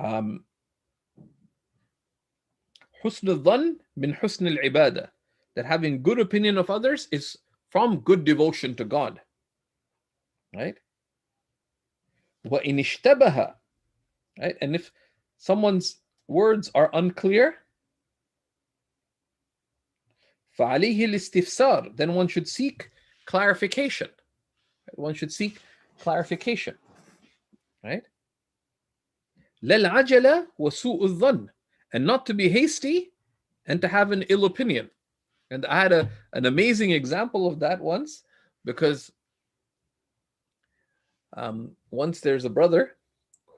husn al-dhann min husn al-ibadah, that having good opinion of others is from good devotion to God. Right? وَإِنِ اشْتَبَهَ, right? And if someone's words are unclear, فَعَلَيْهِ الْإِسْتِفْسَارِ, then one should seek clarification. One should seek clarification. Right? لَلْعَجَلَ وَسُوءُ الظَّنِّ, and not to be hasty and to have an ill opinion. And I had an amazing example of that once, because once there's a brother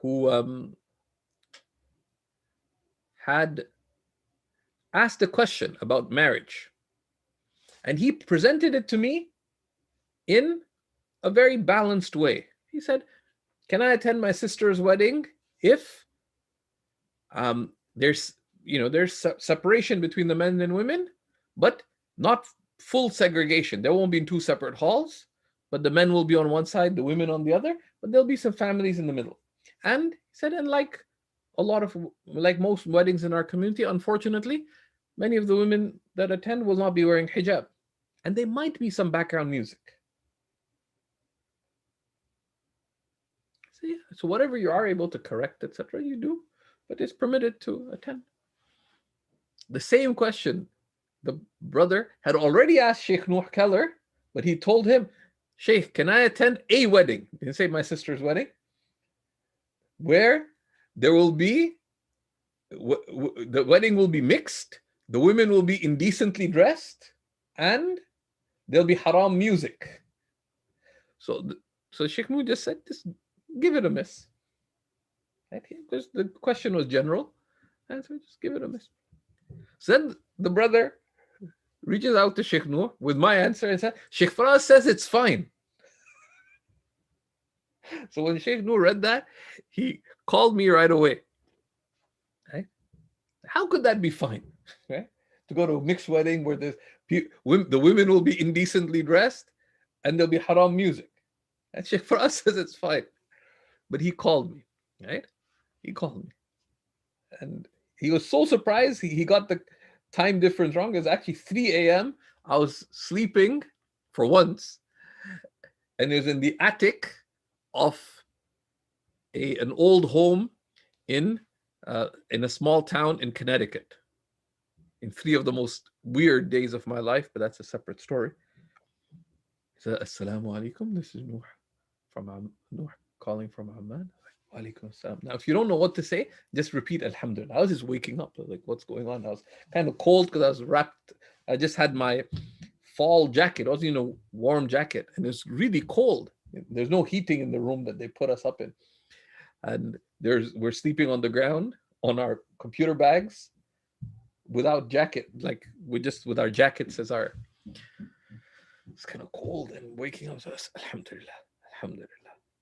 who had asked a question about marriage, and he presented it to me in a very balanced way. He said, can I attend my sister's wedding if there's separation between the men and women, but not full segregation? There won't be in two separate halls, but the men will be on one side, the women on the other, but there'll be some families in the middle. And he said, and like most weddings in our community, unfortunately, many of the women that attend will not be wearing hijab, and there might be some background music. So whatever you are able to correct, etc., you do, but it's permitted to attend. The same question the brother had already asked Shaykh Nuh Keller, but he told him, Shaykh, can I attend a wedding? He didn't say my sister's wedding, where there will be, the wedding will be mixed, the women will be indecently dressed, and there'll be haram music. So Shaykh Nuh just said, just give it a miss. Right? Because the question was general, and so just give it a miss. So then the brother reaches out to Shaykh Nuh with my answer and said, Shaykh Faraz says it's fine. So when Shaykh Nuh read that, he called me right away. Right? How could that be fine? Right? To go to a mixed wedding where the women will be indecently dressed and there'll be haram music. And Shaykh Faraz says it's fine. But he called me, right? He called me. And he was so surprised. He got the time difference wrong. It was actually 3 a.m. I was sleeping for once. And it was in the attic of an old home in a small town in Connecticut. In 3 of the most weird days of my life, but that's a separate story. He said, Assalamu alaikum, this is Nuh from Nuh calling from Amman. Walaikum assalam. Now, if you don't know what to say, just repeat Alhamdulillah. I was just waking up, like, what's going on? I was kind of cold because I was wrapped. I just had my fall jacket. I was in a warm jacket, and it's really cold. There's no heating in the room that they put us up in. And we're sleeping on the ground on our computer bags without jacket, like with our jackets as our. It's kind of cold and waking up. So Alhamdulillah, Alhamdulillah,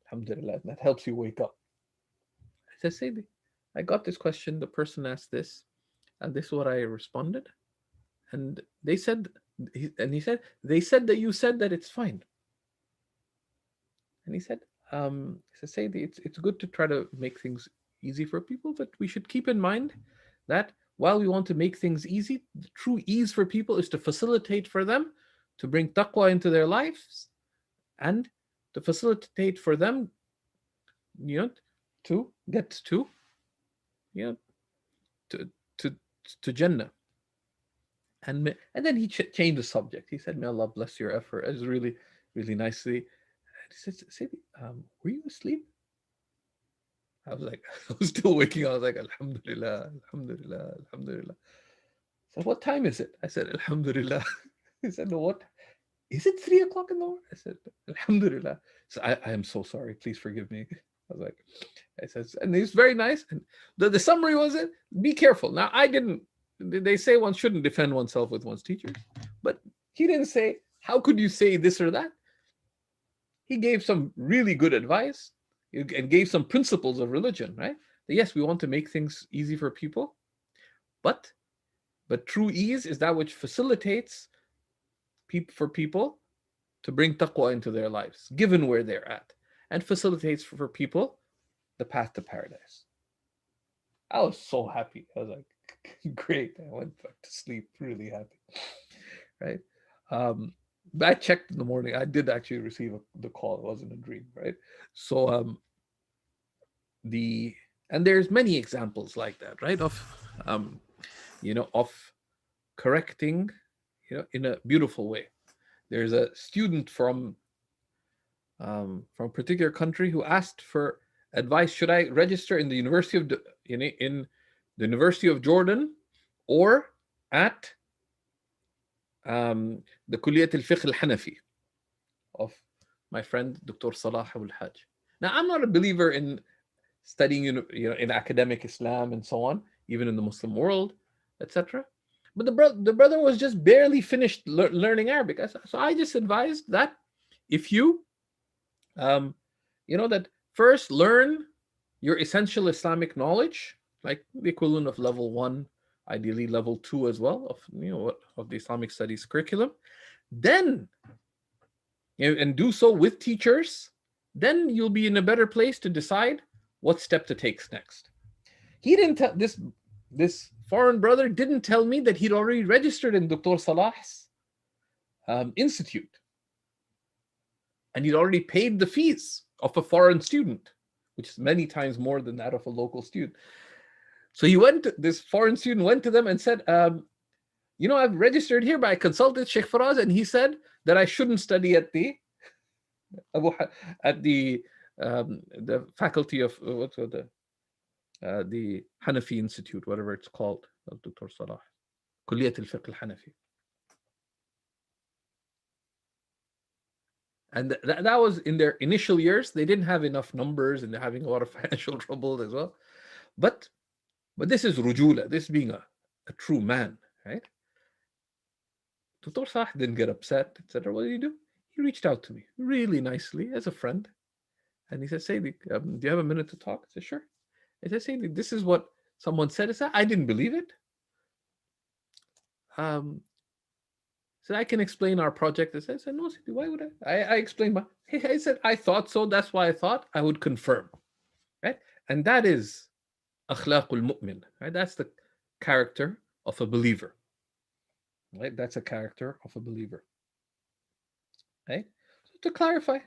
Alhamdulillah. That helps you wake up. I said, Sayyidi, I got this question. The person asked this, and this is what I responded. And they said, he said, they said that you said that it's fine. And he said, Sayyidi, it's good to try to make things easy for people, but we should keep in mind that while we want to make things easy, the true ease for people is to facilitate for them to bring taqwa into their lives and to facilitate for them, to get to Jannah. And then he changed the subject. He said, may Allah bless your effort. It was really, really nicely. And he said, Sayyidi, were you asleep? I was like, I was still waking up. I was like, Alhamdulillah, Alhamdulillah, Alhamdulillah. So what time is it? I said, Alhamdulillah. He said, no, what? Is it 3 o'clock in the morning? I said, Alhamdulillah. So I am so sorry. Please forgive me. I was like, I said, and he's very nice. And the summary was it, be careful. Now, they say one shouldn't defend oneself with one's teachers, but he didn't say, how could you say this or that? He gave some really good advice and gave some principles of religion, right? That yes, we want to make things easy for people, but But true ease is that which facilitates for people to bring taqwa into their lives, given where they're at, and facilitates for people the path to paradise. I was so happy. I was like, great. I went back to sleep really happy, right? But I checked in the morning. I did actually receive the call. It wasn't a dream, right? So and there's many examples like that, right? Of of correcting, in a beautiful way. There's a student from a particular country who asked for advice. Should I register in the University of in the University of Jordan or at the Kulliyat al-Fiqh al-Hanafi of my friend Dr. Salah al-Hajj. Now, I'm not a believer in studying in academic Islam and so on, even in the Muslim world, etc. But the brother was just barely finished learning Arabic. So I just advised that if you that first learn your essential Islamic knowledge, like the equivalent of level 1, ideally level 2 as well, of the Islamic studies curriculum. Then, and do so with teachers, then you'll be in a better place to decide what step to take next. He didn't tell this foreign brother didn't tell me that he'd already registered in Dr. Salah's institute, and he'd already paid the fees of a foreign student, which is many times more than that of a local student. So this foreign student went to them and said, I've registered here, but I consulted Shaykh Faraz, and he said that I shouldn't study at the faculty of the Hanafi Institute, whatever it's called, Dr. Salah, Kulliyat al-Fiqh al-Hanafi. And that was in their initial years. They didn't have enough numbers, and they're having a lot of financial trouble as well. But this is rujula, this being a true man, right? Dr. Salah didn't get upset, etc. What did he do? He reached out to me really nicely as a friend. And he said, Sayyidi, do you have a minute to talk? I said, sure. I said, Sayyidi, this is what someone said. I said, I didn't believe it. So I can explain our project. I said, no, Sayyidi, why would I? I explained I said, I thought so. That's why I thought I would confirm. Right? And that is akhlaqul mu'min. Right? That's the character of a believer. Right? That's a character of a believer. Right? So to clarify,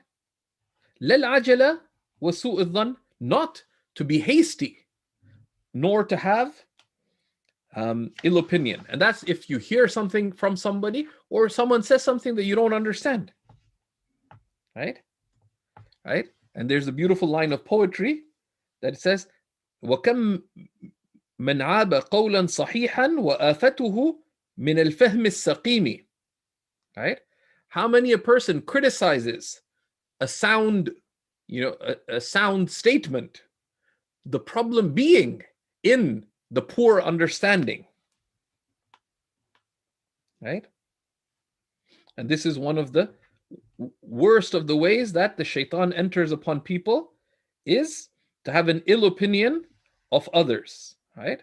lal ajala wa su'u dhann, not to be hasty, nor to have ill opinion. And that's if you hear something from somebody or someone says something that you don't understand. Right? Right? And there's a beautiful line of poetry that says, وَكَمْ مَنْ عَابَ قَوْلًا صَحِيحًا وَآفَتُهُ مِنَ الْفَهْمِ السَّقِيمِ. Right? How many a person criticizes a sound, a sound statement, the problem being in the poor understanding. Right? And this is one of the worst of the ways that the shaitan enters upon people, is to have an ill opinion of others, right?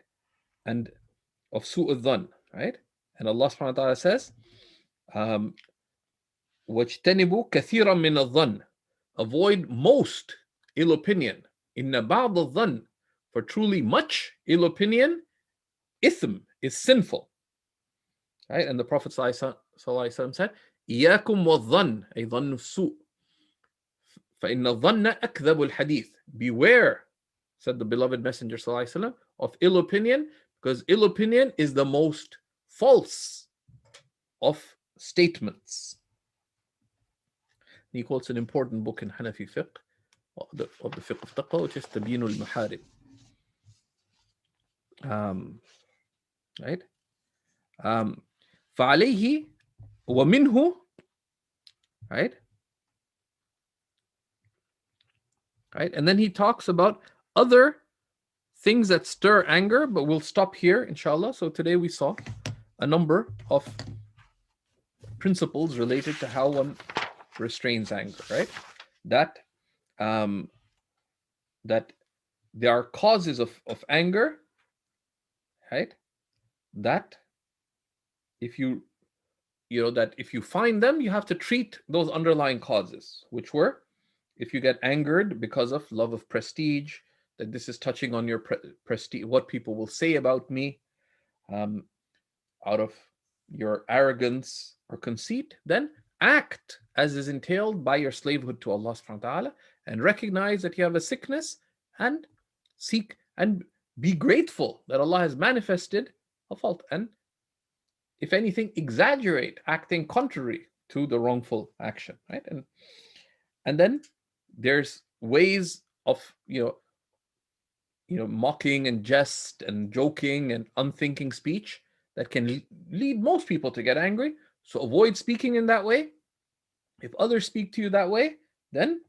And of su'u dhann, right? And Allah subhanahu wa ta'ala says, وَاجْتَنِبُوا كَثِيرًا مِنَ الظَّنِّ, avoid most ill opinion. إِنَّ بَعْضَ الظَّنِّ, for truly much ill opinion, ithm, is sinful. Right? And the Prophet ﷺ said, إِيَّاكُمْ وَالظَّنِّ, أي ظَنُّ السُّوء, فَإِنَّ الظَّنَّ أَكْذَبُ الْحَدِيثِ. Beware, said the beloved Messenger ﷺ, of ill opinion, because ill opinion is the most false of statements. He quotes an important book in Hanafi fiqh, of the fiqh of taqwa, which is Tabeen al-Maharib. Right? فَعَلَيْهِ وَمِنْهُ, right? Right? And then he talks about other things that stir anger, but we'll stop here, inshallah. So today we saw a number of principles related to how one restrains anger, right? That there are causes of anger, right? That if you that if you find them, you have to treat those underlying causes, which were, if you get angered because of love of prestige, that this is touching on your prestige, what people will say about me, um, out of your arrogance or conceit, then act as is entailed by your slavehood to Allah subhanahu wa ta'ala, and recognize that you have a sickness, and seek and be grateful that Allah has manifested a fault, and if anything, exaggerate acting contrary to the wrongful action, right? And then there's ways of mocking and jest and joking and unthinking speech that can lead most people to get angry. So avoid speaking in that way. If others speak to you that way, then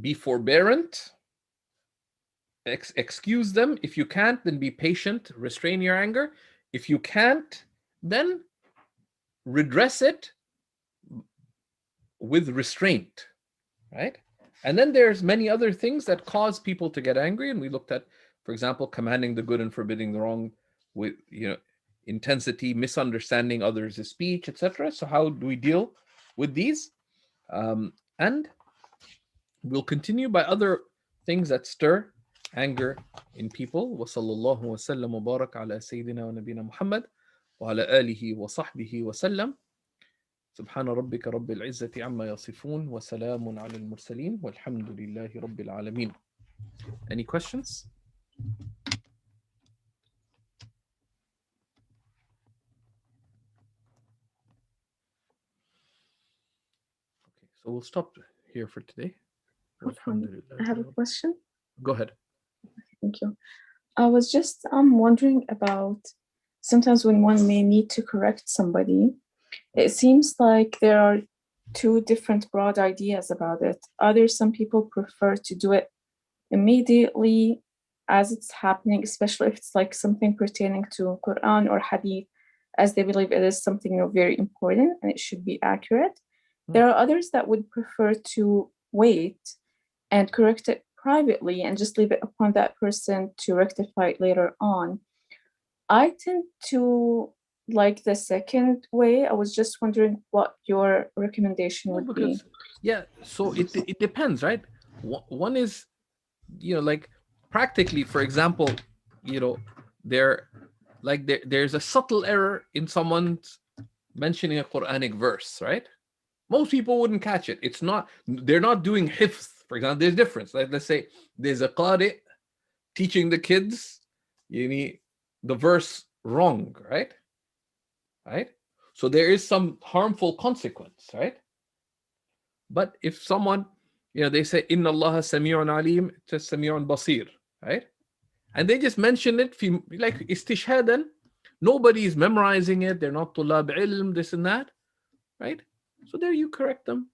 be forbearant. Excuse them. If you can't, then be patient. Restrain your anger. If you can't, then redress it with restraint, right? And then there's many other things that cause people to get angry. And we looked at, for example, commanding the good and forbidding the wrong with, intensity, misunderstanding others' speech, etc. So how do we deal with these? And we'll continue by other things that stir anger in people. وصلى الله وسلم وبارك على سيدنا ونبينا محمد وعلى آله وصحبه وسلم. سبحان ربك رب العزة عما يصفون وسلام على المرسلين والحمد لله رب العالمين. Any questions? Okay, so we'll stop here for today. I have a question. Go ahead. Thank you. I was just wondering about sometimes when one may need to correct somebody, it seems like there are two different broad ideas about it. Either some people prefer to do it immediately as it's happening, especially if it's like something pertaining to Quran or Hadith, as they believe it is something very important and it should be accurate. There are others that would prefer to wait and correct it privately and just leave it upon that person to rectify it later on. I tend to like the second way. I was just wondering what your recommendation would be. Yeah, so it depends, right? One is, like practically, for example, there's a subtle error in someone's mentioning a Quranic verse, right? Most people wouldn't catch it. They're not doing hifz, for example. There's difference. Like, let's say there's a qari teaching the kids the verse wrong, right? Right? So there is some harmful consequence, right? But if someone, they say, Inna Allah Sami'un Alim, just Sami'un Basir, right? And they just mention it, like istishhadan, nobody is memorizing it, they're not tulab ilm, this and that, right? So there you correct them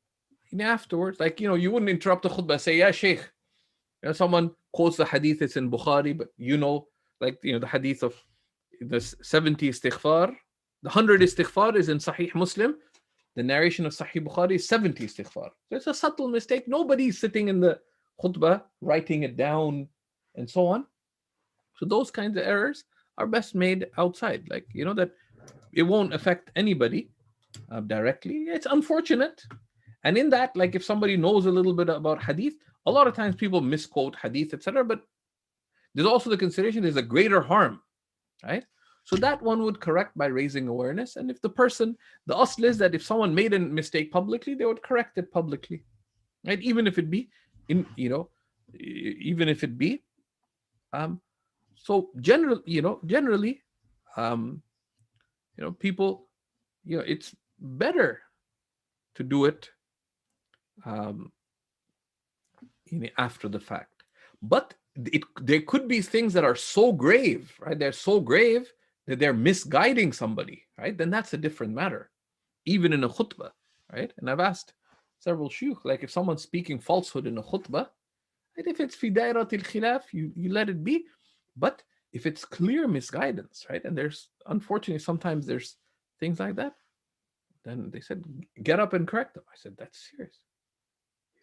afterwards. Like, you wouldn't interrupt the khutbah, say, yeah, Shaykh. Someone quotes the hadith, it's in Bukhari, but the hadith of the 70 istighfar, the 100 istighfar is in Sahih Muslim. The narration of Sahih Bukhari is 70 istighfar. So it's a subtle mistake. Nobody's sitting in the khutbah, writing it down, and so on. So those kinds of errors are best made outside. Like, that it won't affect anybody directly. It's unfortunate. And in that, like if somebody knows a little bit about hadith, a lot of times people misquote hadith, etc. But there's also the consideration there's a greater harm, right? So that one would correct by raising awareness. And if the asl is that if someone made a mistake publicly, they would correct it publicly, right? Even if it be so generally, people, it's better to do it after the fact. But there could be things that are so grave, right? They're so grave that they're misguiding somebody, right? Then that's a different matter, even in a khutbah, right? And I've asked several shuyukh, like if someone's speaking falsehood in a khutbah, and if it's fi dairatil khilaf, you let it be. But if it's clear misguidance, right? And unfortunately, sometimes there's things like that, then they said, get up and correct them. I said, that's serious.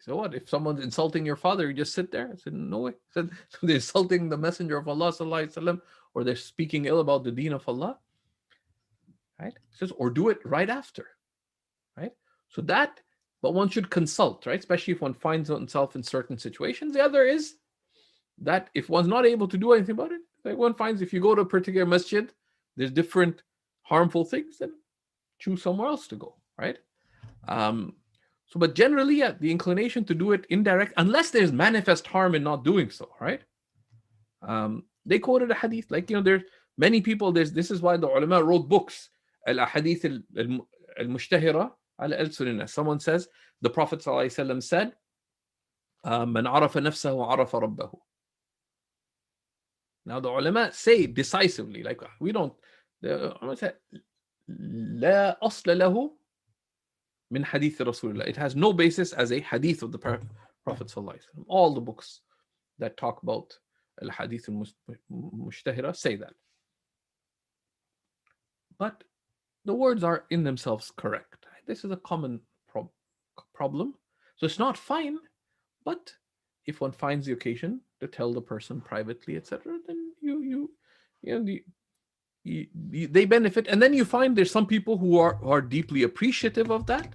So what? If someone's insulting your father, you just sit there? I said, no way. I said, they're insulting the Messenger of Allah, sallallahu alaihi wasallam, or they're speaking ill about the deen of Allah. right? It says, or do it right after, right? So that, but one should consult, right? Especially if one finds oneself in certain situations. The other is that if one's not able to do anything about it, like one finds if you go to a particular masjid, there's different harmful things, then choose somewhere else to go, right? So, but generally, yeah, the inclination to do it indirect, unless there's manifest harm in not doing so, right? They quoted a hadith, like, there's many people, this is why the ulama wrote books, al-hadith al-mushtahira ala al-sunnah. Someone says, the Prophet ﷺ said, man arafa nafsahu arafa rabbahu. Now the ulama say decisively, like we don't, the ulama say, لا أصل له من حديث رسول الله. It has no basis as a hadith of the Prophet ﷺ. All the books that talk about al-hadith al-mushtahira say that. But the words are in themselves correct. This is a common problem. So it's not fine, but if one finds the occasion to tell the person privately, etc., then they benefit. And then you find there's some people who are deeply appreciative of that.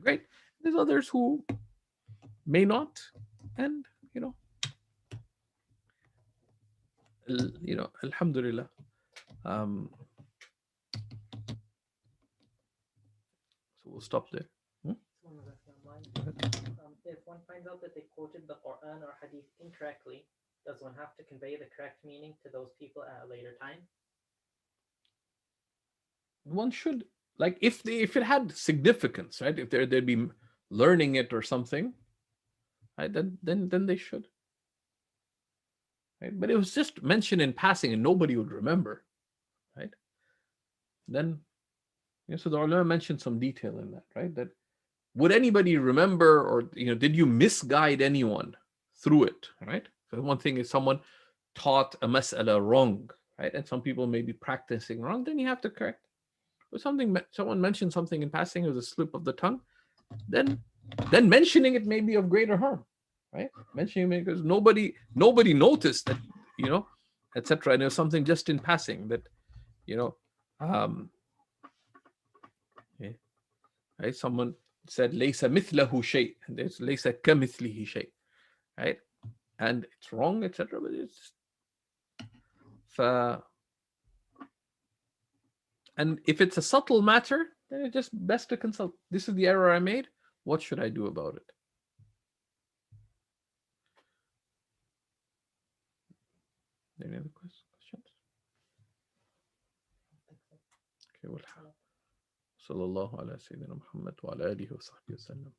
Great. There's others who may not, and alhamdulillah. So we'll stop there. If one finds out that they quoted the Quran or Hadith incorrectly, does one have to convey the correct meaning to those people at a later time? One should, like, if it had significance, right? If they'd be learning it or something, right? Then they should. Right? But it was just mentioned in passing and nobody would remember, right? Then, so the ulama mentioned some detail in that, right? That would anybody remember, or did you misguide anyone through it, right? So one thing is someone taught a mas'ala wrong, right? And some people may be practicing wrong, then you have to correct. But someone mentioned something in passing, it was a slip of the tongue, then mentioning it may be of greater harm, right? Mentioning it because nobody noticed that, etc. And it was something just in passing that, right? Someone said laysa mithlahu shay, and there's laysa kamithlihi shay, right? And it's wrong, etc. But it's and if it's a subtle matter, then it's just best to consult. This is the error I made. What should I do about it? Any other questions? Okay, well, sallallahu ala sayyidina Muhammad wa ala alihi wa sahbihi wa sallam.